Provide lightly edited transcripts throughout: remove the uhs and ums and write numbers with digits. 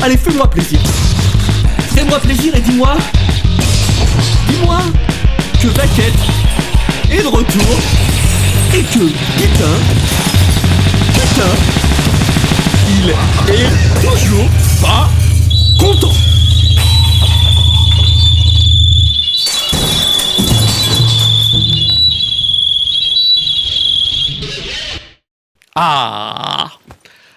Allez, fais-moi plaisir. Fais-moi plaisir et dis-moi que Vaquette est de retour et que, putain, il est toujours pas content. Ah!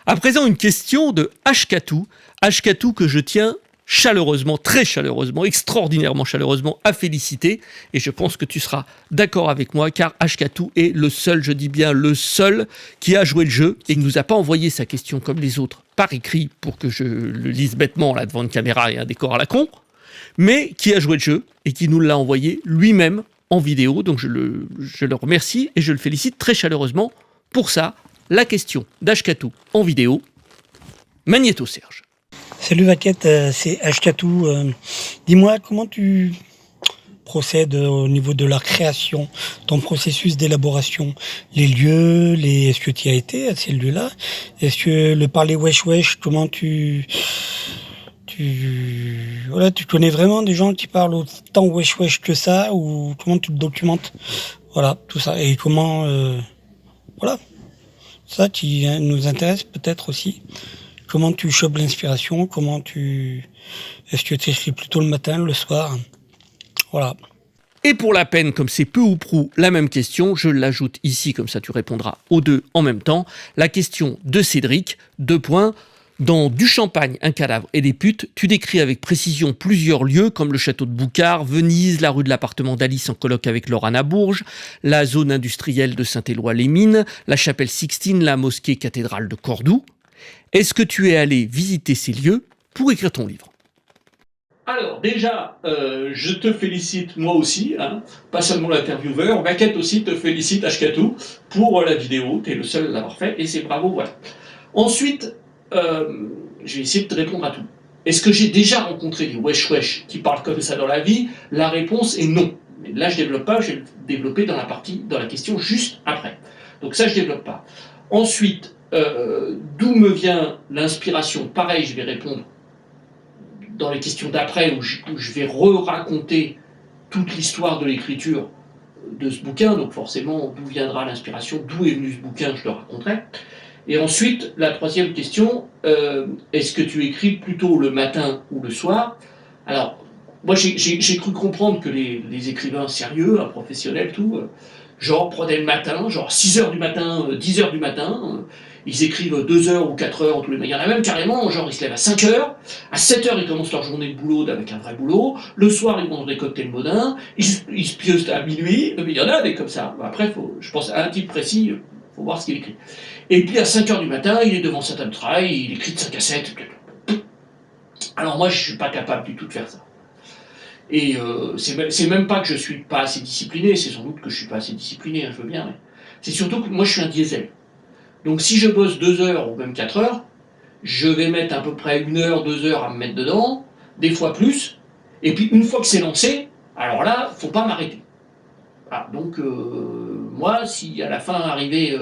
À présent, une question de Hkatou. Hkatou que je tiens chaleureusement, très chaleureusement, extraordinairement chaleureusement à féliciter. Et je pense que tu seras d'accord avec moi, car Hkatou est le seul, je dis bien le seul, qui a joué le jeu et qui ne nous a pas envoyé sa question comme les autres par écrit pour que je le lise bêtement là devant une caméra et un décor à la con, mais qui a joué le jeu et qui nous l'a envoyé lui-même en vidéo. Donc je le remercie et je le félicite très chaleureusement pour ça. La question d'Hkatou en vidéo. Magnéto Serge. Salut Vaquette, c'est Hkatou. Dis-moi, comment tu procèdes au niveau de la création, ton processus d'élaboration, les lieux, est-ce que tu y as été à ces lieux-là? Est-ce que le parler wesh wesh, comment tu connais vraiment des gens qui parlent autant wesh wesh que ça, ou comment tu le documentes? Voilà, tout ça. Et comment, voilà. Ça qui nous intéresse peut-être aussi. Comment tu chopes l'inspiration? Est-ce que tu écris plutôt le matin, le soir? Voilà. Et pour la peine, comme c'est peu ou prou la même question, je l'ajoute ici, comme ça tu répondras aux deux en même temps. La question de Cédric, 2 points. Dans Du champagne, un cadavre et des putes, tu décris avec précision plusieurs lieux comme le château de Boucard, Venise, la rue de l'appartement d'Alice en colloque avec Laurana Bourges, la zone industrielle de Saint-Éloi-les-Mines, la chapelle Sixtine, la mosquée cathédrale de Cordoue. Est-ce que tu es allé visiter ces lieux pour écrire ton livre? Alors déjà, je te félicite moi aussi, hein, pas seulement l'intervieweur, Vaquette aussi te félicite Hkatou pour la vidéo, tu es le seul à l'avoir fait et c'est bravo, voilà. Ensuite, je vais essayer de te répondre à tout. Est-ce que j'ai déjà rencontré des wesh wesh qui parlent comme ça dans la vie? La réponse est non. Mais là, je développe pas, je vais le développer dans la question juste après. Donc ça, je développe pas. Ensuite, d'où me vient l'inspiration? Pareil, je vais répondre dans les questions d'après, où je vais raconter toute l'histoire de l'écriture de ce bouquin. Donc forcément, d'où viendra l'inspiration? D'où est venu ce bouquin? Je le raconterai. Et ensuite, la troisième question, est-ce que tu écris plutôt le matin ou le soir? Alors, moi j'ai cru comprendre que les écrivains sérieux, professionnels, tout, genre prenaient le matin, genre 6h du matin, 10h du matin, ils écrivent 2h ou 4h, tous les matins. Il y en a même carrément, genre ils se lèvent à 5h, à 7h ils commencent leur journée de boulot avec un vrai boulot, le soir ils mangent des cocktails modins, ils se pieusent à minuit, mais il y en a des comme ça. Après, je pense à un type précis, faut voir ce qu'il écrit. Et puis à 5h du matin, il est devant sa table de travail, il écrit de 5 à 7. Alors moi, je suis pas capable du tout de faire ça. Et c'est même pas que je suis pas assez discipliné, c'est sans doute que je suis pas assez discipliné, hein, je veux bien, mais c'est surtout que moi je suis un diesel. Donc si je bosse 2 heures ou même 4 heures, je vais mettre à peu près 1 heure, 2 heures à me mettre dedans, des fois plus, et puis une fois que c'est lancé, alors là, faut pas m'arrêter. Voilà, donc moi, si à la fin arrivé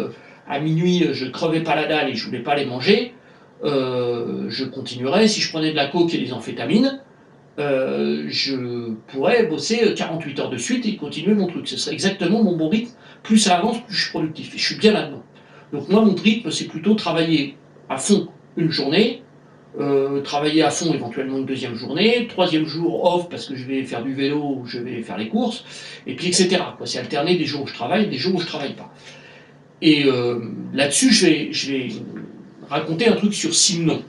à minuit, je crevais pas la dalle et je voulais pas les manger, je continuerais. Si je prenais de la coke et des amphétamines, je pourrais bosser 48 heures de suite et continuer mon truc. Ce serait exactement mon bon rythme. Plus ça avance, plus je suis productif. Et je suis bien là-dedans. Donc moi, mon rythme, c'est plutôt travailler à fond une journée, travailler à fond éventuellement une deuxième journée, troisième jour off parce que je vais faire du vélo ou je vais faire les courses, et puis etc. C'est alterner des jours où je travaille, des jours où je travaille pas. Et là-dessus, je vais raconter un truc sur Simon.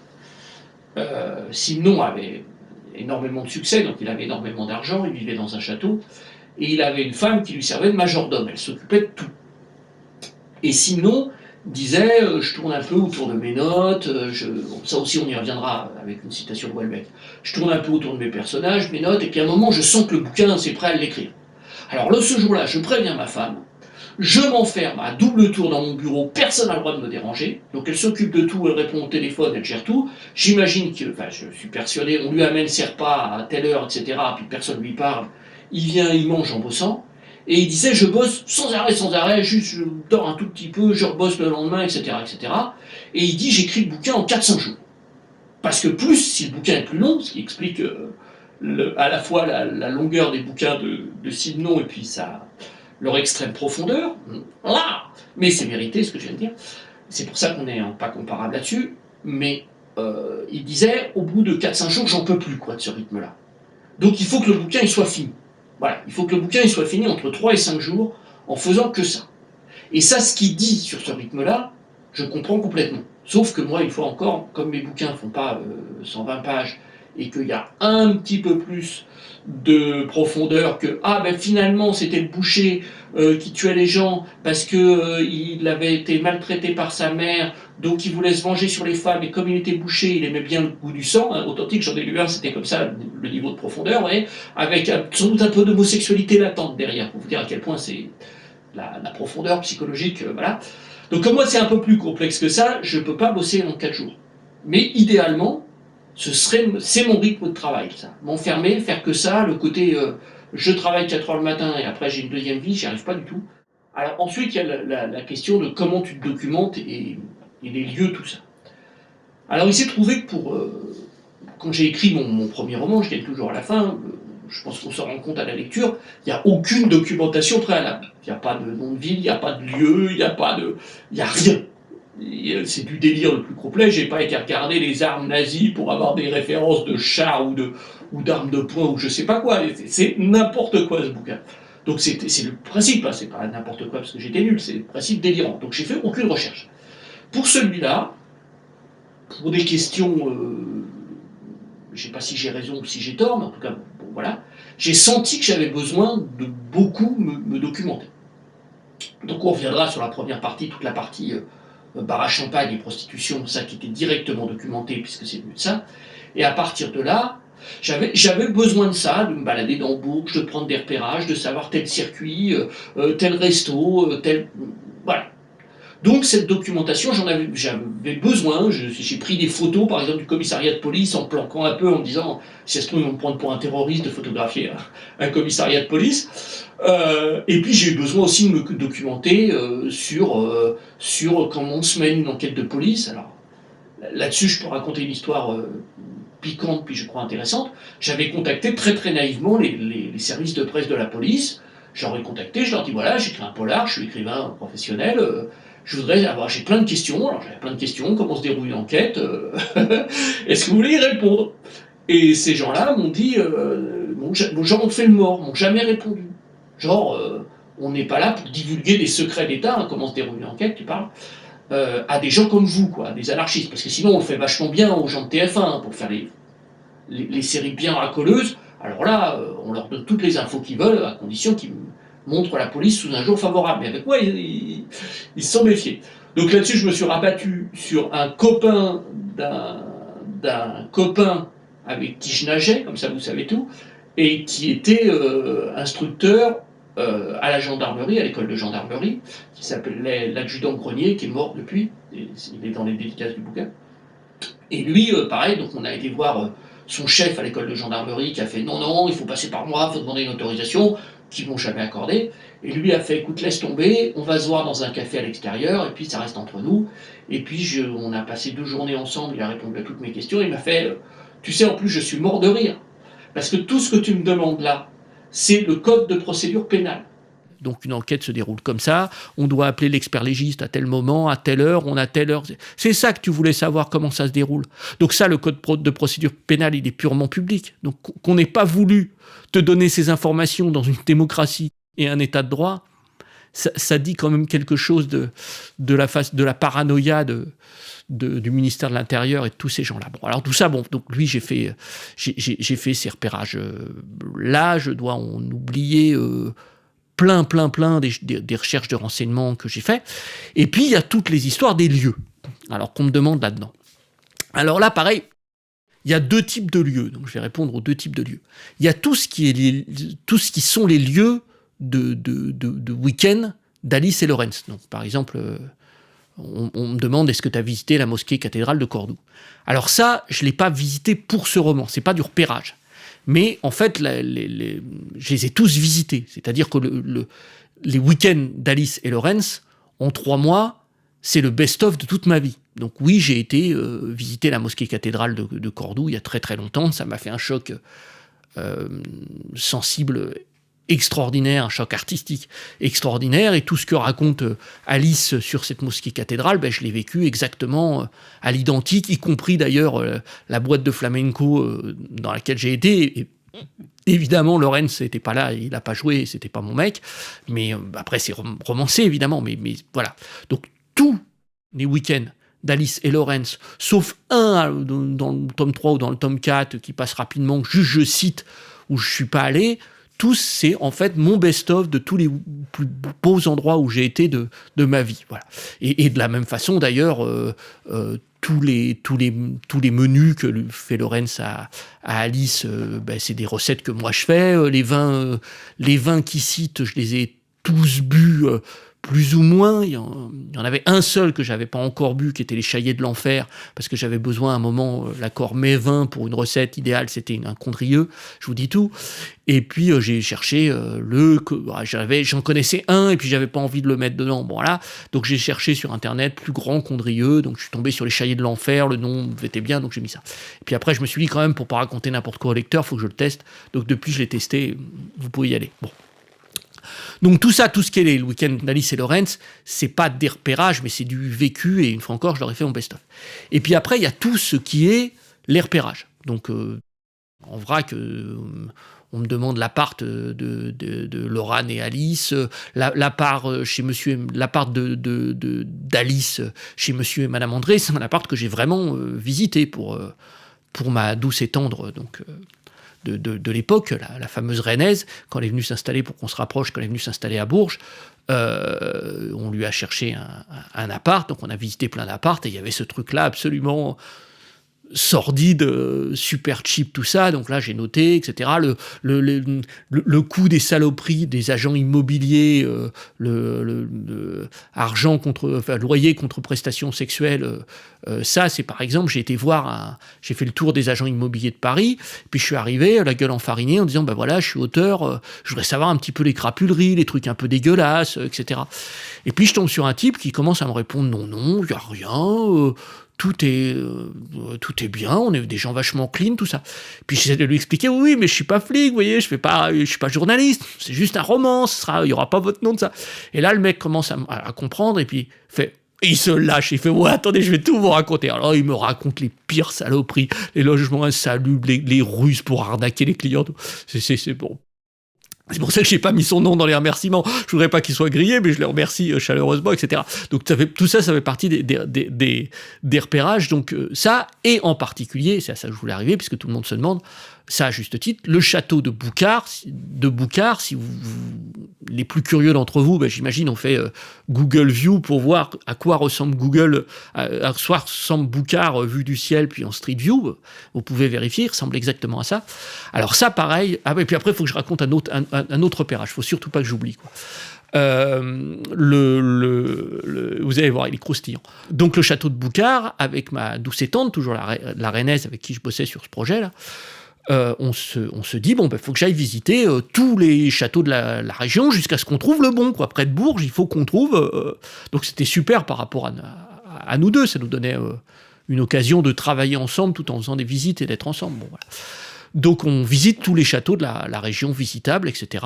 Simon avait énormément de succès, donc il avait énormément d'argent, il vivait dans un château, et il avait une femme qui lui servait de majordome, elle s'occupait de tout. Et Simon disait, je tourne un peu autour de mes notes, ça aussi on y reviendra avec une citation de Houellebecq, je tourne un peu autour de mes personnages, mes notes, et puis à un moment je sens que le bouquin c'est prêt à l'écrire. Alors ce jour-là, je préviens ma femme, je m'enferme à double tour dans mon bureau, personne n'a le droit de me déranger, donc elle s'occupe de tout, elle répond au téléphone, elle gère tout, j'imagine que, je suis persuadé, on lui amène ses repas à telle heure, etc., puis personne lui parle, il vient, il mange en bossant, et il disait, je bosse sans arrêt, juste je dors un tout petit peu, je rebosse le lendemain, etc., etc., et il dit, j'écris le bouquin en 4-5 jours. Parce que plus, si le bouquin est plus long, ce qui explique à la fois la longueur des bouquins de Simenon et puis leur extrême profondeur, mais c'est vérité ce que je viens de dire, c'est pour ça qu'on n'est pas comparable là-dessus, mais il disait, au bout de 4-5 jours, j'en peux plus de ce rythme-là. Donc il faut que le bouquin il soit fini. Voilà, il faut que le bouquin il soit fini entre 3 et 5 jours en faisant que ça. Et ça, ce qu'il dit sur ce rythme-là, je comprends complètement. Sauf que moi, une fois encore, comme mes bouquins ne font pas 120 pages et qu'il y a un petit peu plus de profondeur que finalement c'était le boucher qui tuait les gens parce que il avait été maltraité par sa mère, donc il voulait se venger sur les femmes, et comme il était boucher, il aimait bien le goût du sang, authentique, j'en ai lu un, c'était comme ça le niveau de profondeur, voyez, avec sans doute un peu d'homosexualité latente derrière, pour vous dire à quel point c'est la profondeur psychologique, voilà. Donc comme moi c'est un peu plus complexe que ça, je ne peux pas bosser en 4 jours. Mais idéalement, c'est mon rythme de travail, ça. M'enfermer, faire que ça, le côté je travaille 4 heures le matin et après j'ai une deuxième vie, j'y arrive pas du tout. Alors ensuite, il y a la question de comment tu te documentes et les lieux, tout ça. Alors il s'est trouvé que quand j'ai écrit mon premier roman, je tiens toujours à la fin, je pense qu'on se rend compte à la lecture, il n'y a aucune documentation préalable. Il n'y a pas de nom de ville, il n'y a pas de lieu, il n'y a rien. C'est du délire le plus complet. J'ai pas été regarder les armes nazies pour avoir des références de chars ou d'armes de poing ou je sais pas quoi. C'est n'importe quoi ce bouquin. Donc c'est le principe, c'est pas n'importe quoi parce que j'étais nul, c'est le principe délirant. Donc j'ai fait aucune recherche. Pour celui-là, pour des questions, je sais pas si j'ai raison ou si j'ai tort, mais en tout cas, bon, voilà, j'ai senti que j'avais besoin de beaucoup me documenter. Donc on reviendra sur la première partie, toute la partie bar à champagne et prostitution, ça qui était directement documenté puisque c'est venu de ça. Et à partir de là, j'avais besoin de ça, de me balader dans Bourges, de prendre des repérages, de savoir tel circuit, tel resto, tel... Voilà. Donc cette documentation, j'avais besoin. J'ai pris des photos, par exemple, du commissariat de police en planquant un peu, en me disant, si ça se trouve, ils vont me prendre pour un terroriste de photographier un commissariat de police. Et puis j'ai eu besoin aussi de me documenter sur comment on se mène une enquête de police. Alors là-dessus, je peux raconter une histoire piquante, puis je crois intéressante. J'avais contacté très très naïvement les services de presse de la police. J'aurais contacté, je leur dis voilà, j'écris un polar, je suis écrivain professionnel. J'ai plein de questions. Alors j'avais plein de questions. Comment se déroule une enquête est-ce que vous voulez y répondre? Et ces gens-là m'ont dit, genre on fait le mort, m'ont jamais répondu. Genre, on n'est pas là pour divulguer des secrets d'État, comment se déroule une enquête, tu parles, à des gens comme vous, des anarchistes. Parce que sinon, on le fait vachement bien aux gens de TF1 pour faire les séries bien racoleuses. Alors là, on leur donne toutes les infos qu'ils veulent, à condition qu'ils montrent la police sous un jour favorable. Mais avec moi, ils se sont méfiés. Donc là-dessus, je me suis rabattu sur un copain d'un copain avec qui je nageais, comme ça vous savez tout, et qui était instructeur à la gendarmerie, à l'école de gendarmerie, qui s'appelait l'adjudant Grenier, qui est mort depuis, et il est dans les dédicaces du bouquin. Et lui, pareil, donc on a été voir son chef à l'école de gendarmerie qui a fait non, il faut passer par moi, il faut demander une autorisation, qu'ils m'ont jamais accordé. Et lui a fait écoute, laisse tomber, on va se voir dans un café à l'extérieur, et puis ça reste entre nous. Et puis on a passé 2 journées ensemble, il a répondu à toutes mes questions, il m'a fait tu sais, en plus je suis mort de rire, parce que tout ce que tu me demandes là, c'est le code de procédure pénale. Donc une enquête se déroule comme ça, on doit appeler l'expert légiste à tel moment, à telle heure, on a telle heure. C'est ça que tu voulais savoir, comment ça se déroule. Donc ça, le code de procédure pénale, il est purement public. Donc qu'on n'ait pas voulu te donner ces informations dans une démocratie et un état de droit, ça dit quand même quelque chose de la paranoïa du ministère de l'Intérieur et de tous ces gens-là. Bon, alors tout ça, donc lui, j'ai fait ces repérages. Là, je dois en oublier... plein des recherches de renseignements que j'ai fait. Et puis, il y a toutes les histoires des lieux. Alors, qu'on me demande là-dedans. Alors là, pareil, il y a 2 types de lieux. Donc, je vais répondre aux 2 types de lieux. Il y a tout ce qui sont les lieux de week-end d'Alice et Lorenz. Donc, par exemple, on me demande est-ce que tu as visité la mosquée cathédrale de Cordoue. Alors ça, je ne l'ai pas visité pour ce roman. C'est pas du repérage. Mais en fait, je les ai tous visités. C'est-à-dire que les week-ends d'Alice et Lorenz, en 3 mois, c'est le best-of de toute ma vie. Donc oui, j'ai été visiter la mosquée cathédrale de Cordoue il y a très très longtemps. Ça m'a fait un choc sensible extraordinaire, un choc artistique extraordinaire. Et tout ce que raconte Alice sur cette mosquée cathédrale, je l'ai vécu exactement à l'identique, y compris d'ailleurs la boîte de flamenco dans laquelle j'ai été. Et évidemment, Lorenz n'était pas là, il n'a pas joué, c'était pas mon mec. Mais après, c'est romancé, évidemment. Mais voilà. Donc, tous les week-ends d'Alice et Lorenz, sauf un dans le tome 3 ou dans le tome 4 qui passe rapidement, juste je cite, où je ne suis pas allé, tous, c'est en fait mon best-of de tous les plus beaux endroits où j'ai été de ma vie. Voilà. Et de la même façon, d'ailleurs, tous les menus que fait Lorenz à Alice, c'est des recettes que moi je fais. Les vins qu'il cite, je les ai tous bu plus ou moins. Il y en avait un seul que j'avais pas encore bu, qui était les Chaillets de l'Enfer, parce que j'avais besoin à un moment, l'accord mets-vin pour une recette idéale, c'était un condrieux, je vous dis tout. Et puis j'ai cherché j'en connaissais un, et puis j'avais pas envie de le mettre dedans. Bon voilà, donc j'ai cherché sur internet plus grand condrieux, donc je suis tombé sur les Chaillets de l'Enfer, le nom était bien, donc j'ai mis ça. Et puis après je me suis dit quand même, pour pas raconter n'importe quoi au lecteur, faut que je le teste. Donc depuis je l'ai testé, vous pouvez y aller. Bon. Donc tout ça, tout ce qui est le week-end d'Alice et Lorenz, c'est pas des repérages, mais c'est du vécu, et une fois encore, je leur ai fait mon best-of. Et puis après, il y a tout ce qui est les repérages. Donc en vrac, on me demande l'appart de Lorane et Alice, l'appart chez Monsieur, l'appart d'Alice chez Monsieur et Madame André, c'est un appart que j'ai vraiment visité pour ma douce et tendre, donc de l'époque, la fameuse Rennaise, quand elle est venue s'installer, pour qu'on se rapproche, quand elle est venue s'installer à Bourges, on lui a cherché un appart, donc on a visité plein d'apparts, et il y avait ce truc-là absolument sordide, super cheap, tout ça. Donc là, j'ai noté, etc. Le coût des saloperies des agents immobiliers, argent loyer contre prestations sexuelles, ça, c'est par exemple, j'ai fait le tour des agents immobiliers de Paris, puis je suis arrivé, la gueule enfarinée, en disant, voilà, je suis auteur, je voudrais savoir un petit peu les crapuleries, les trucs un peu dégueulasses, etc. Et puis je tombe sur un type qui commence à me répondre, non, il n'y a rien, tout est bien, on est des gens vachement clean, tout ça. Puis j'essaie de lui expliquer, oui, mais je suis pas flic, vous voyez, je suis pas journaliste, c'est juste un roman, il y aura pas votre nom de ça. Et là, le mec commence à comprendre, et puis il se lâche, il fait, ouais, attendez, je vais tout vous raconter. Alors, il me raconte les pires saloperies, les logements insalubres, les ruses pour arnaquer les clients, c'est bon. C'est pour ça que j'ai pas mis son nom dans les remerciements. Je voudrais pas qu'il soit grillé, mais je le remercie chaleureusement, etc. Donc tout ça fait partie des repérages. Donc ça, et en particulier, c'est à ça que je voulais arriver, puisque tout le monde se demande, ça à juste titre, le château de Boucard, si vous les plus curieux d'entre vous, j'imagine, on fait Google View pour voir à quoi ressemble Boucard vu du ciel, puis en Street View. Vous pouvez vérifier, il ressemble exactement à ça. Alors ça, pareil. Ah, et puis après, il faut que je raconte un autre repérage. Il faut surtout pas que j'oublie, quoi. Vous allez voir, il est croustillant. Donc le château de Boucard, avec ma douce et tendre, toujours la Rennaise avec qui je bossais sur ce projet-là, on se dit, faut que j'aille visiter tous les châteaux de la région jusqu'à ce qu'on trouve le bon, quoi. Près de Bourges, il faut qu'on trouve... Donc c'était super par rapport à nous deux, ça nous donnait une occasion de travailler ensemble tout en faisant des visites et d'être ensemble. Bon, voilà. Donc on visite tous les châteaux de la région visitable, etc.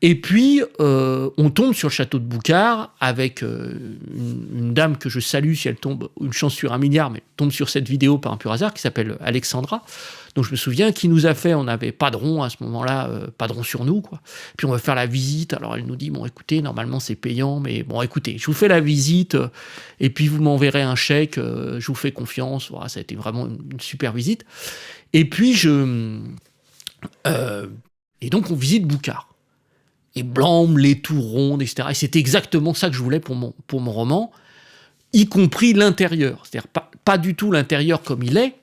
Et puis, on tombe sur le château de Boucard avec une dame que je salue si elle tombe, une chance sur 1 milliard, mais tombe sur cette vidéo par un pur hasard, qui s'appelle Alexandra. Donc je me souviens, qui nous a fait, on avait pas de rond à ce moment-là, pas de rond sur nous, quoi. Puis on va faire la visite, alors elle nous dit, bon écoutez, normalement c'est payant, mais bon écoutez, je vous fais la visite, et puis vous m'enverrez un chèque, je vous fais confiance. Voilà, ça a été vraiment une super visite. Et puis et donc on visite Boucard. Et blanc, les tours rondes, etc. Et c'était exactement ça que je voulais pour mon roman, y compris l'intérieur. C'est-à-dire pas du tout l'intérieur comme il est,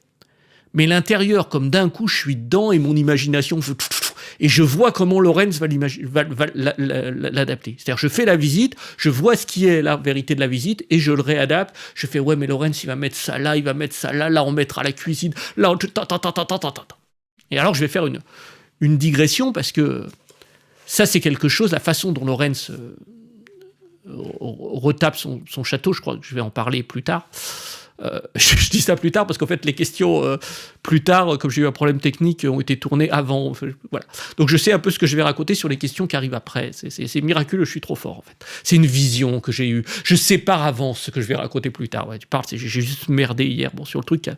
mais l'intérieur comme d'un coup je suis dedans et mon imagination et je vois comment Lorenz va l'adapter. C'est-à-dire je fais la visite, je vois ce qui est la vérité de la visite et je le réadapte. Je fais ouais mais Lorenz il va mettre ça là, il va mettre ça là, on mettra la cuisine, là Et alors je vais faire une digression parce que ça, c'est quelque chose, la façon dont Lorenz retape son château. Je crois que je vais en parler plus tard. Je dis ça plus tard parce qu'en fait les questions plus tard, comme j'ai eu un problème technique, ont été tournées avant. Voilà. Donc je sais un peu ce que je vais raconter sur les questions qui arrivent après. C'est miraculeux, je suis trop fort en fait. C'est une vision que j'ai eue. Je sais par avance ce que je vais raconter plus tard. Ouais, tu parles, j'ai juste merdé hier sur le truc.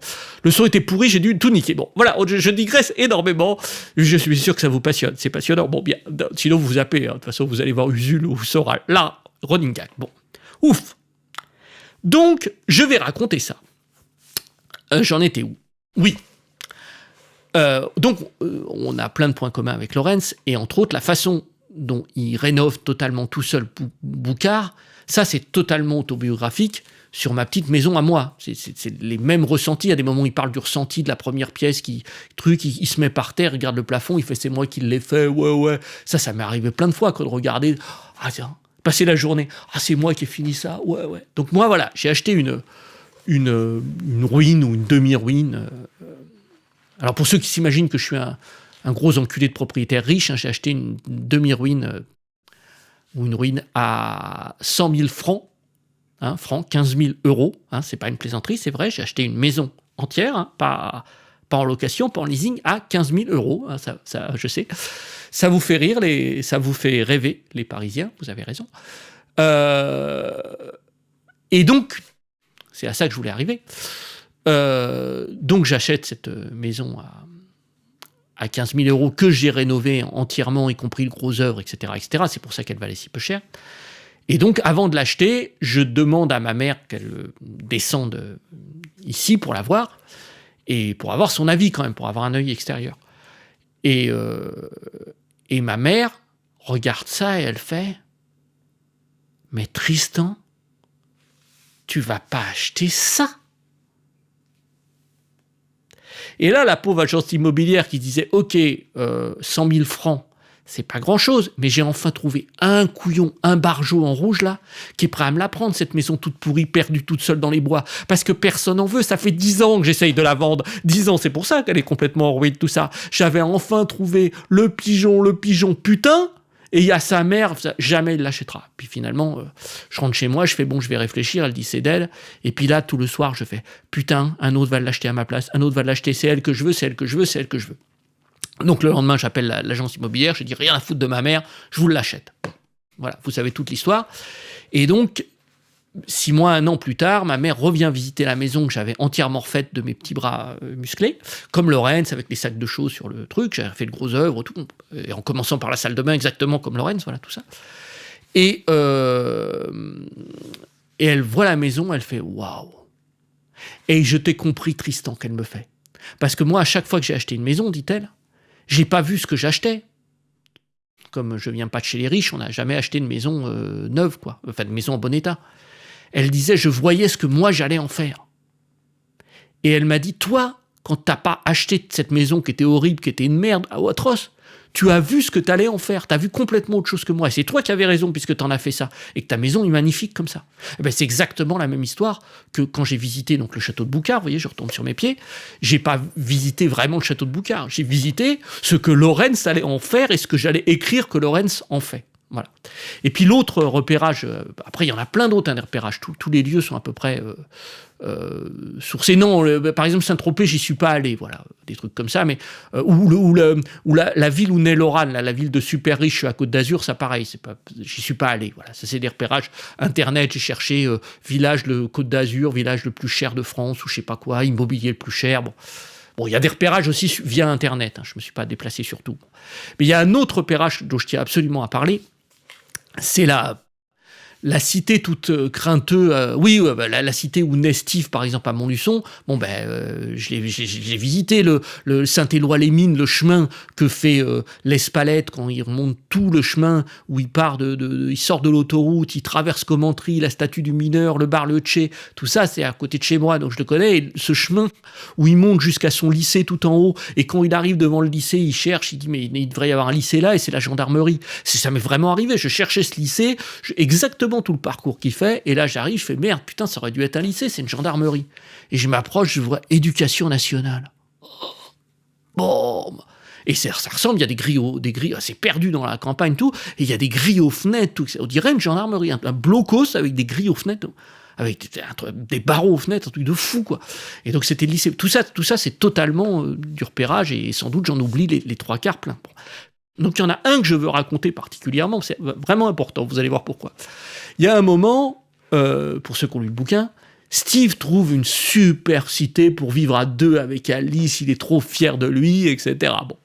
Le son était pourri, j'ai dû tout niquer. Bon, voilà, je digresse énormément. Je suis sûr que ça vous passionne. C'est passionnant. Bon, bien. Sinon vous zappez. De toute façon, vous allez voir Usul ou Sora. Là, running gag. Bon, ouf. Donc, je vais raconter ça. J'en étais où ? Oui. Donc, on a plein de points communs avec Lorenz, et entre autres, la façon dont il rénove totalement tout seul Boucard, ça, c'est totalement autobiographique sur ma petite maison à moi. C'est les mêmes ressentis. À des moments, il parle du ressenti de la première pièce, il se met par terre, il regarde le plafond, il fait « c'est moi qui l'ai fait, ouais ». Ça m'est arrivé plein de fois, de regarder « ah tiens ». Passer la journée, c'est moi qui ai fini ça, ouais. Donc moi, voilà, j'ai acheté une ruine ou une demi-ruine. Alors pour ceux qui s'imaginent que je suis un gros enculé de propriétaire riche, j'ai acheté une demi-ruine ou une ruine à 100 000 francs, 15 000 euros, c'est pas une plaisanterie, c'est vrai, j'ai acheté une maison entière, pas en location, pas en leasing, à 15 000 euros, ça je sais. Ça vous fait rire, ça vous fait rêver, les Parisiens, vous avez raison. Et donc, c'est à ça que je voulais arriver. Donc, j'achète cette maison à 15 000 euros que j'ai rénovée entièrement, y compris le gros œuvre, etc., etc. C'est pour ça qu'elle valait si peu cher. Et donc, avant de l'acheter, je demande à ma mère qu'elle descende ici pour la voir, et pour avoir son avis quand même, pour avoir un œil extérieur. Et ma mère regarde ça et elle fait « Mais Tristan, tu vas pas acheter ça ?» Et là, la pauvre agence immobilière qui disait « Ok, 100 000 francs, c'est pas grand-chose, mais j'ai enfin trouvé un couillon, un barjot en rouge là, qui est prêt à me la prendre, cette maison toute pourrie, perdue toute seule dans les bois, parce que personne n'en veut, ça fait 10 ans que j'essaye de la vendre, 10 ans, c'est pour ça qu'elle est complètement en ruine, tout ça. J'avais enfin trouvé le pigeon, putain, et il y a sa mère, jamais il l'achètera. Puis finalement, je rentre chez moi, je fais bon, je vais réfléchir, elle dit c'est d'elle, et puis là, tout le soir, je fais putain, un autre va l'acheter à ma place, un autre va l'acheter, c'est elle que je veux, c'est elle que je veux, c'est elle que je veux. Donc le lendemain, j'appelle l'agence immobilière, je dis rien à foutre de ma mère, je vous l'achète. Voilà, vous savez toute l'histoire. Et donc, 6 mois, 1 an plus tard, ma mère revient visiter la maison que j'avais entièrement refaite de mes petits bras musclés, comme Lorenz, avec les sacs de choses sur le truc, j'avais fait le gros œuvre, tout, et en commençant par la salle de bain, exactement comme Lorenz, voilà, tout ça. Et elle voit la maison, elle fait « Waouh !» Et je t'ai compris, Tristan, qu'elle me fait. Parce que moi, à chaque fois que j'ai acheté une maison, dit-elle, j'ai pas vu ce que j'achetais. Comme je viens pas de chez les riches, on n'a jamais acheté une maison neuve, quoi. Enfin, une maison en bon état. Elle disait, je voyais ce que moi j'allais en faire. Et elle m'a dit, toi, quand t'as pas acheté cette maison qui était horrible, qui était une merde, atroce, tu as vu ce que t'allais en faire. T'as vu complètement autre chose que moi. Et c'est toi qui avais raison puisque t'en as fait ça. Et que ta maison est magnifique comme ça. Et ben, c'est exactement la même histoire que quand j'ai visité donc, le château de Boucard. Vous voyez, je retombe sur mes pieds. J'ai pas visité vraiment le château de Boucard. J'ai visité ce que Lorenz allait en faire et ce que j'allais écrire que Lorenz en fait. Voilà. Et puis l'autre repérage, après il y en a plein d'autres, des repérages, tous les lieux sont à peu près sourcés. Non, par exemple Saint-Tropez, j'y suis pas allé, voilà, des trucs comme ça, mais ou la ville où naît Lorane, la ville de super riche à Côte d'Azur, ça pareil, j'y suis pas allé, voilà, ça c'est des repérages internet, j'ai cherché village de Côte d'Azur, village le plus cher de France, ou je sais pas quoi, immobilier le plus cher, Bon, il y a des repérages aussi via Internet, je me suis pas déplacé sur tout. Mais il y a un autre repérage dont je tiens absolument à parler, c'est la cité toute crainteuse, la cité où naît Steve, par exemple, à Montluçon. Je l'ai visité, le Saint-Éloi-les-Mines, le chemin que fait l'Espalette quand il remonte tout le chemin où il part il sort de l'autoroute, il traverse Commentry, la statue du mineur, le bar Le Tché, tout ça, c'est à côté de chez moi, donc je le connais. Et ce chemin où il monte jusqu'à son lycée tout en haut, et quand il arrive devant le lycée, il cherche, il dit mais il devrait y avoir un lycée là, et c'est la gendarmerie. Ça m'est vraiment arrivé, je cherchais ce lycée, exactement tout le parcours qu'il fait, et là j'arrive, je fais merde, putain, ça aurait dû être un lycée, c'est une gendarmerie. Et je m'approche, je vois éducation nationale. Bon. Et ça ressemble, il y a des grilles, c'est perdu dans la campagne, tout, et il y a des grilles aux fenêtres, tout. On dirait une gendarmerie, un blocos avec des grilles aux fenêtres, avec des barreaux aux fenêtres, un truc de fou, quoi. Et donc c'était le lycée. Tout ça c'est totalement du repérage, et sans doute j'en oublie les trois quarts plein. Bon. Donc il y en a un que je veux raconter particulièrement, c'est vraiment important, vous allez voir pourquoi. Il y a un moment, pour ceux qui ont lu le bouquin, Steve trouve une super cité pour vivre à deux avec Alice, il est trop fier de lui, etc. Bon,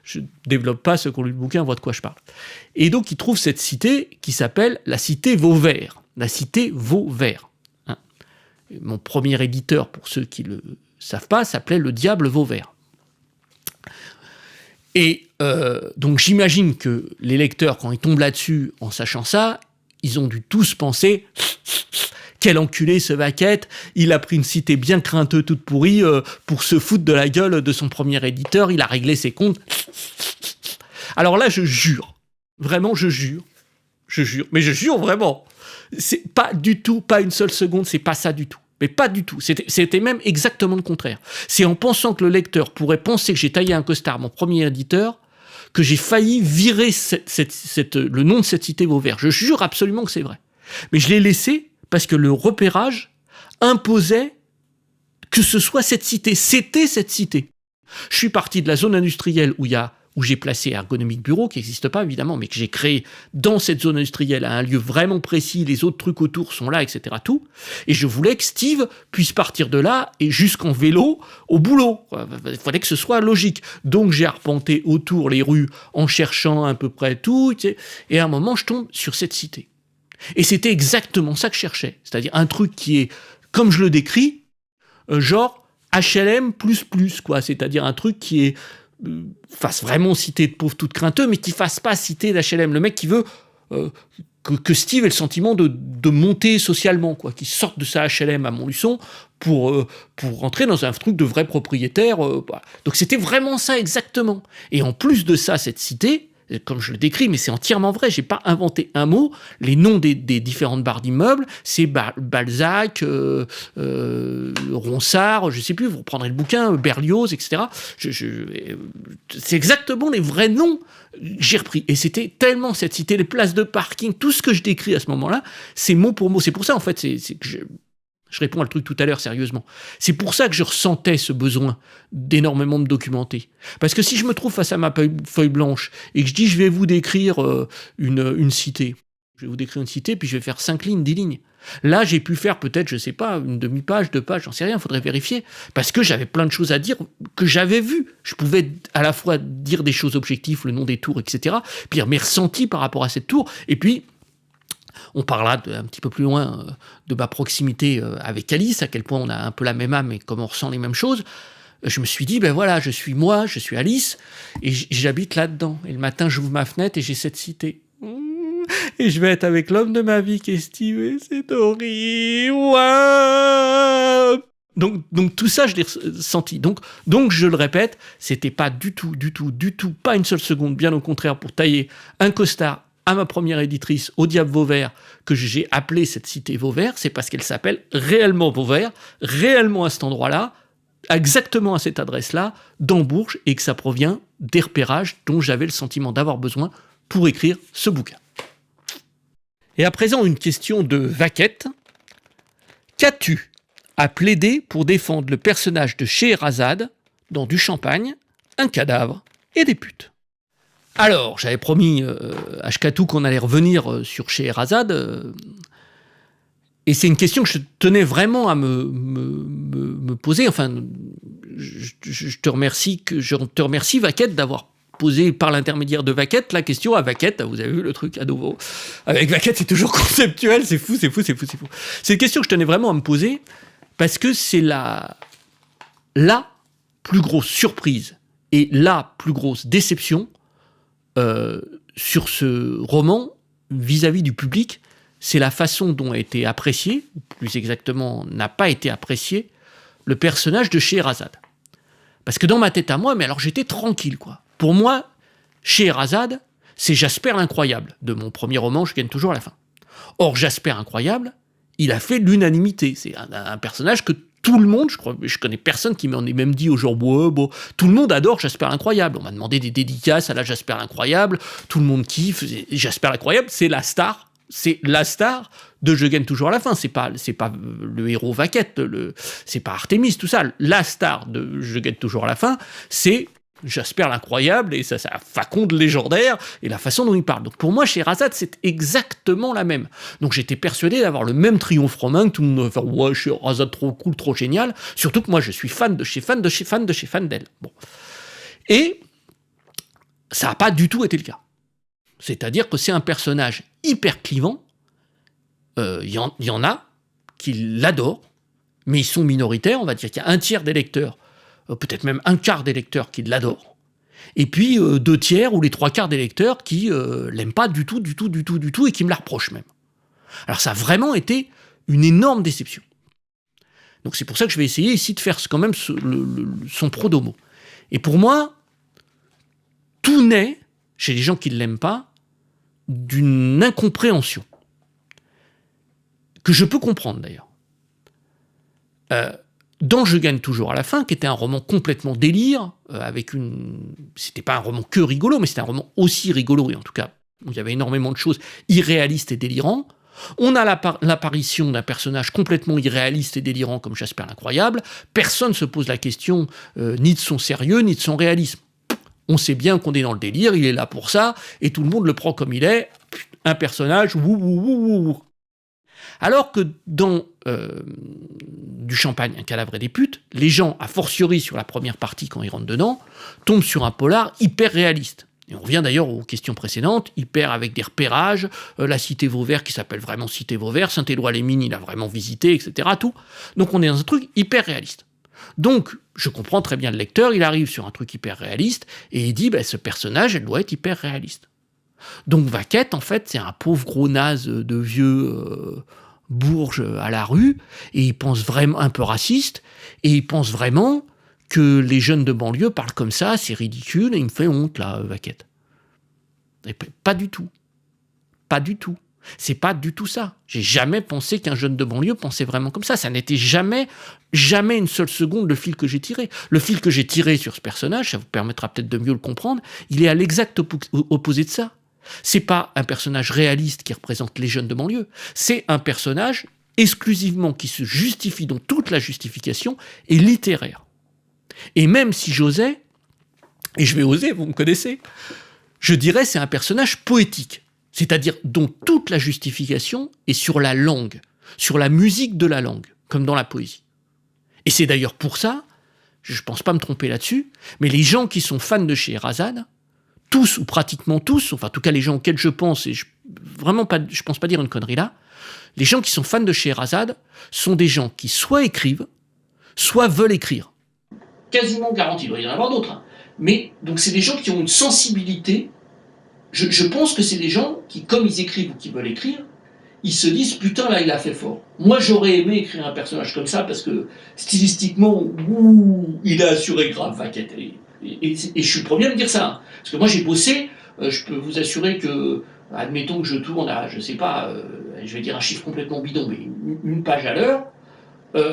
je ne développe pas, ceux qui ont lu le bouquin voient de quoi je parle. Et donc il trouve cette cité qui s'appelle la cité Vauvert. La cité Vauvert. Hein. Mon premier éditeur, pour ceux qui ne le savent pas, s'appelait Le Diable Vauvert. Et donc j'imagine que les lecteurs, quand ils tombent là-dessus en sachant ça, ils ont dû tous penser « Quel enculé ce Vaquette, il a pris une cité bien crainteuse toute pourrie pour se foutre de la gueule de son premier éditeur, il a réglé ses comptes. » Alors là, je jure, vraiment je jure, mais je jure vraiment, c'est pas du tout, pas une seule seconde, c'est pas ça du tout. Mais pas du tout. C'était même exactement le contraire. C'est en pensant que le lecteur pourrait penser que j'ai taillé un costard, mon premier éditeur, que j'ai failli virer le nom de cette cité Vauvert. Je jure absolument que c'est vrai. Mais je l'ai laissé parce que le repérage imposait que ce soit cette cité. C'était cette cité. Je suis parti de la zone industrielle où j'ai placé Ergonomique Bureau, qui n'existe pas évidemment, mais que j'ai créé dans cette zone industrielle à un lieu vraiment précis, les autres trucs autour sont là, etc. tout. Et je voulais que Steve puisse partir de là et jusqu'en vélo au boulot. Il fallait que ce soit logique. Donc j'ai arpenté autour les rues en cherchant à peu près tout, et à un moment je tombe sur cette cité. Et c'était exactement ça que je cherchais. C'est-à-dire un truc qui est, comme je le décris, genre HLM++, quoi. C'est-à-dire un truc qui est fasse vraiment cité de pauvres toute crainteux, mais qui fasse pas cité d'HLM. Le mec qui veut que Steve ait le sentiment de monter socialement, quoi, qui sorte de sa HLM à Montluçon pour rentrer dans un truc de vrai propriétaire. Voilà. Donc c'était vraiment ça exactement. Et en plus de ça, cette cité, comme je le décris, mais c'est entièrement vrai, j'ai pas inventé un mot, les noms des différentes barres d'immeubles, c'est Balzac, Ronsard, je sais plus, vous prendrez le bouquin, Berlioz, etc. C'est exactement les vrais noms que j'ai repris. Et c'était tellement cette cité, les places de parking, tout ce que je décris à ce moment-là, c'est mot pour mot. C'est pour ça, en fait, c'est que je réponds à le truc tout à l'heure, sérieusement. C'est pour ça que je ressentais ce besoin d'énormément me documenter. Parce que si je me trouve face à ma feuille blanche et que je dis je vais vous décrire une cité, je vais vous décrire une cité, puis je vais faire 5 lignes, 10 lignes. Là, j'ai pu faire peut-être, je sais pas, une demi-page, 2 pages, j'en sais rien, il faudrait vérifier. Parce que j'avais plein de choses à dire que j'avais vues. Je pouvais à la fois dire des choses objectives, le nom des tours, etc., puis mes ressentis par rapport à cette tour, et puis on parlera un petit peu plus loin de ma proximité avec Alice, à quel point on a un peu la même âme et comment on ressent les mêmes choses. Je me suis dit, ben voilà, je suis Alice, et j'habite là-dedans. Et le matin, j'ouvre ma fenêtre et j'ai cette cité. Et je vais être avec l'homme de ma vie qui est Steve, et c'est horrible. Ouais. Donc tout ça, je l'ai senti. Donc je le répète, c'était pas du tout, pas une seule seconde, bien au contraire, pour tailler un costard à ma première éditrice, au Diable Vauvert, que j'ai appelé cette cité Vauvert, c'est parce qu'elle s'appelle réellement Vauvert, réellement à cet endroit-là, exactement à cette adresse-là, dans Bourges, et que ça provient des repérages dont j'avais le sentiment d'avoir besoin pour écrire ce bouquin. Et à présent, une question de Vaquette. Qu'as-tu à plaider pour défendre le personnage de Scheherazade dans Du Champagne, un cadavre et des putes? Alors, j'avais promis à Shkatou qu'on allait revenir sur Scheherazade, et c'est une question que je tenais vraiment à me poser. Enfin, je te remercie, Vaquette, d'avoir posé par l'intermédiaire de Vaquette la question à Vaquette. Vous avez vu le truc à nouveau. Avec Vaquette, c'est toujours conceptuel, c'est fou. C'est une question que je tenais vraiment à me poser, parce que c'est la plus grosse surprise et la plus grosse déception sur ce roman vis-à-vis du public. C'est la façon dont a été apprécié, ou plus exactement n'a pas été apprécié, le personnage de Scheherazade. Parce que dans ma tête à moi, mais alors j'étais tranquille, quoi. Pour moi, Scheherazade, c'est Jasper l'incroyable. De mon premier roman, je gagne toujours à la fin. Or, Jasper incroyable, il a fait l'unanimité. C'est un personnage que tout le monde, je connais personne qui m'en ait même dit au genre, ouais, bon, tout le monde adore Jasper l'Incroyable. On m'a demandé des dédicaces à la Jasper l'Incroyable, tout le monde kiffe. Jasper l'Incroyable, c'est la star de Je gagne toujours à la fin. C'est pas le héros Vaquette, c'est pas Artémis, tout ça. La star de Je gagne toujours à la fin, c'est Jasper l'Incroyable et ça Faconde légendaire et la façon dont il parle. Donc pour moi, Scheherazade, c'est exactement la même. Donc j'étais persuadé d'avoir le même triomphe romain, que tout le monde va faire ouais, Scheherazade trop cool, trop génial. Surtout que moi, je suis fan d'elle. Bon. Et ça n'a pas du tout été le cas. C'est-à-dire que c'est un personnage hyper clivant. Il y en a qui l'adorent, mais ils sont minoritaires. On va dire qu'il y a un tiers des lecteurs, peut-être même un quart des lecteurs qui l'adorent, et puis 2/3 ou les 3/4 des lecteurs qui l'aiment pas du tout, et qui me la reprochent même. Alors ça a vraiment été une énorme déception. Donc c'est pour ça que je vais essayer ici de faire quand même son pro-domo. Et pour moi, tout naît, chez les gens qui ne l'aiment pas, d'une incompréhension, que je peux comprendre d'ailleurs. Dans Je gagne toujours à la fin, qui était un roman complètement délire, c'était pas un roman que rigolo, mais c'était un roman aussi rigolo, et en tout cas, où il y avait énormément de choses irréalistes et délirantes. On a l'apparition d'un personnage complètement irréaliste et délirant comme Jasper l'Incroyable. Personne ne se pose la question ni de son sérieux, ni de son réalisme. On sait bien qu'on est dans le délire, il est là pour ça, et tout le monde le prend comme il est, un personnage, wouh. Alors que dans Du champagne, un cadavre et des putes, les gens, a fortiori sur la première partie quand ils rentrent dedans, tombent sur un polar hyper réaliste. Et on revient d'ailleurs aux questions précédentes, hyper avec des repérages, la cité Vauvert qui s'appelle vraiment cité Vauvert, Saint-Éloi-les-Mines il a vraiment visité, etc. Tout. Donc on est dans un truc hyper réaliste. Donc je comprends très bien le lecteur, il arrive sur un truc hyper réaliste et il dit ce personnage, elle doit être hyper réaliste. Donc Vaquette, en fait, c'est un pauvre gros naze de vieux bourge à la rue, et il pense vraiment un peu raciste, et il pense vraiment que les jeunes de banlieue parlent comme ça, c'est ridicule, et il me fait honte, là, Vaquette. Et pas du tout. Pas du tout. C'est pas du tout ça. J'ai jamais pensé qu'un jeune de banlieue pensait vraiment comme ça. Ça n'était jamais une seule seconde le fil que j'ai tiré. Le fil que j'ai tiré sur ce personnage, ça vous permettra peut-être de mieux le comprendre, il est à l'exact opposé de ça. C'est pas un personnage réaliste qui représente les jeunes de banlieue. C'est un personnage exclusivement qui se justifie, dont toute la justification est littéraire. Et même si j'osais, et je vais oser, vous me connaissez, je dirais c'est un personnage poétique. C'est-à-dire dont toute la justification est sur la langue, sur la musique de la langue, comme dans la poésie. Et c'est d'ailleurs pour ça, je ne pense pas me tromper là-dessus, mais les gens qui sont fans de Scheherazade, tous ou pratiquement tous, enfin en tout cas les gens auxquels je pense, et je pense pas dire une connerie là, les gens qui sont fans de Scheherazade sont des gens qui soit écrivent, soit veulent écrire. Quasiment garanti, il doit y en avoir d'autres. Hein. Mais donc c'est des gens qui ont une sensibilité. Je pense que c'est des gens qui, comme ils écrivent ou qui veulent écrire, ils se disent putain là il a fait fort. Moi j'aurais aimé écrire un personnage comme ça parce que stylistiquement, il a assuré grave Vaquette. Et je suis le premier à me dire ça. Hein. Parce que moi j'ai bossé, je peux vous assurer que, admettons que je tourne à, je sais pas, je vais dire un chiffre complètement bidon, mais une page à l'heure,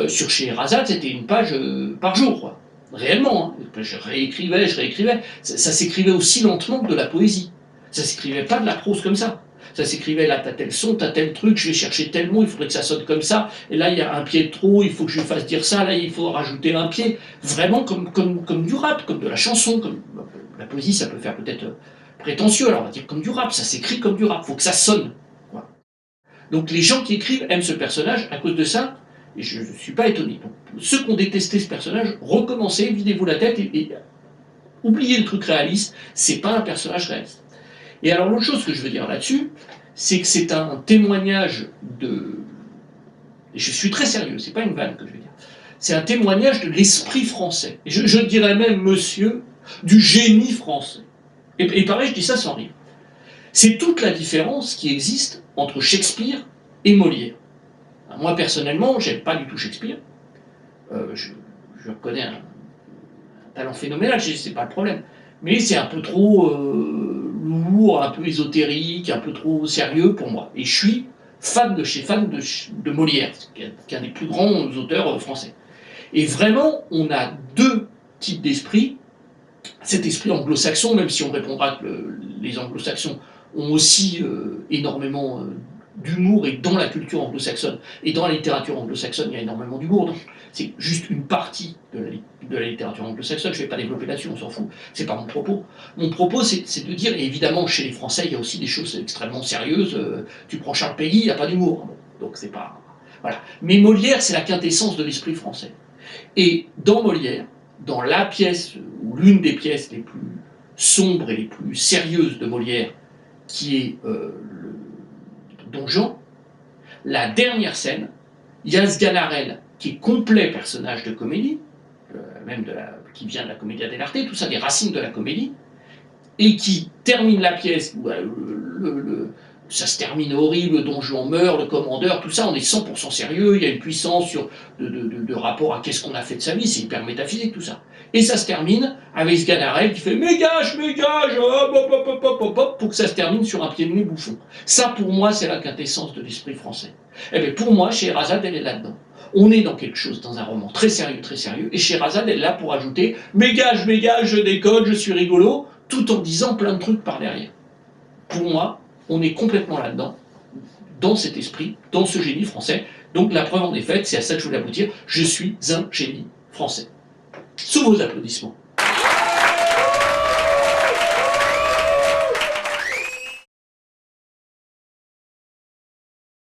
sur Scheherazade c'était une page par jour, quoi. Réellement. Hein. Je réécrivais. Ça s'écrivait aussi lentement que de la poésie. Ça s'écrivait pas de la prose comme ça. Ça s'écrivait là, t'as tel son, t'as tel truc, je vais chercher tel mot, il faudrait que ça sonne comme ça, et là il y a un pied de trop, il faut que je fasse dire ça, là il faut rajouter un pied. Vraiment comme du rap, comme de la chanson, comme la poésie ça peut faire peut-être prétentieux, alors on va dire comme du rap, ça s'écrit comme du rap, faut que ça sonne. Quoi. Donc les gens qui écrivent aiment ce personnage à cause de ça, et je ne suis pas étonné. Donc, ceux qui ont détesté ce personnage, recommencez, videz-vous la tête et oubliez le truc réaliste, c'est pas un personnage réaliste. Et alors l'autre chose que je veux dire là-dessus, c'est que c'est un témoignage de... Et je suis très sérieux, c'est pas une vanne que je veux dire. C'est un témoignage de l'esprit français. Et je dirais même, monsieur, du génie français. Et pareil, je dis ça sans rire. C'est toute la différence qui existe entre Shakespeare et Molière. Alors, moi, personnellement, j'aime pas du tout Shakespeare. Je reconnais un talent phénoménal, c'est pas le problème. Mais c'est un peu trop... lourd, un peu ésotérique, un peu trop sérieux pour moi. Et je suis fan de Molière, qui est un des plus grands auteurs français. Et vraiment, on a deux types d'esprit. Cet esprit anglo-saxon, même si on répondra que les anglo-saxons ont aussi énormément d'humour, et dans la culture anglo-saxonne et dans la littérature anglo-saxonne, il y a énormément d'humour. Donc c'est juste une partie de la littérature anglo-saxonne. Je ne vais pas développer là-dessus, on s'en fout. C'est pas mon propos. Mon propos, c'est de dire, et évidemment, chez les Français, il y a aussi des choses extrêmement sérieuses. Tu prends Charles Péguy, il n'y a pas d'humour. Donc c'est pas. Voilà. Mais Molière, c'est la quintessence de l'esprit français. Et dans Molière, dans la pièce, ou l'une des pièces les plus sombres et les plus sérieuses de Molière, qui est le Don Juan, la dernière scène, il y a Sganarelle, qui est complet personnage de comédie, même qui vient de la Commedia dell'arte, tout ça des racines de la comédie, et qui termine la pièce, où ça se termine horrible, le Don Juan meurt, le commandeur, tout ça, on est 100% sérieux, il y a une puissance de rapport à qu'est-ce qu'on a fait de sa vie, c'est hyper métaphysique tout ça. Et ça se termine avec Sganarelle qui fait mégage, hop, hop, hop, hop, hop, hop, pour que ça se termine sur un pied de nez bouffon. Ça pour moi c'est la quintessence de l'esprit français. Et bien pour moi, Scheherazade, elle est là-dedans. On est dans quelque chose, dans un roman très sérieux, et Scheherazade, elle est là pour ajouter mégage, je déconne, je suis rigolo, tout en disant plein de trucs par derrière. Pour moi, on est complètement là-dedans, dans cet esprit, dans ce génie français. Donc la preuve en est faite, c'est à ça que je voulais aboutir, je suis un génie français. Sous vos applaudissements.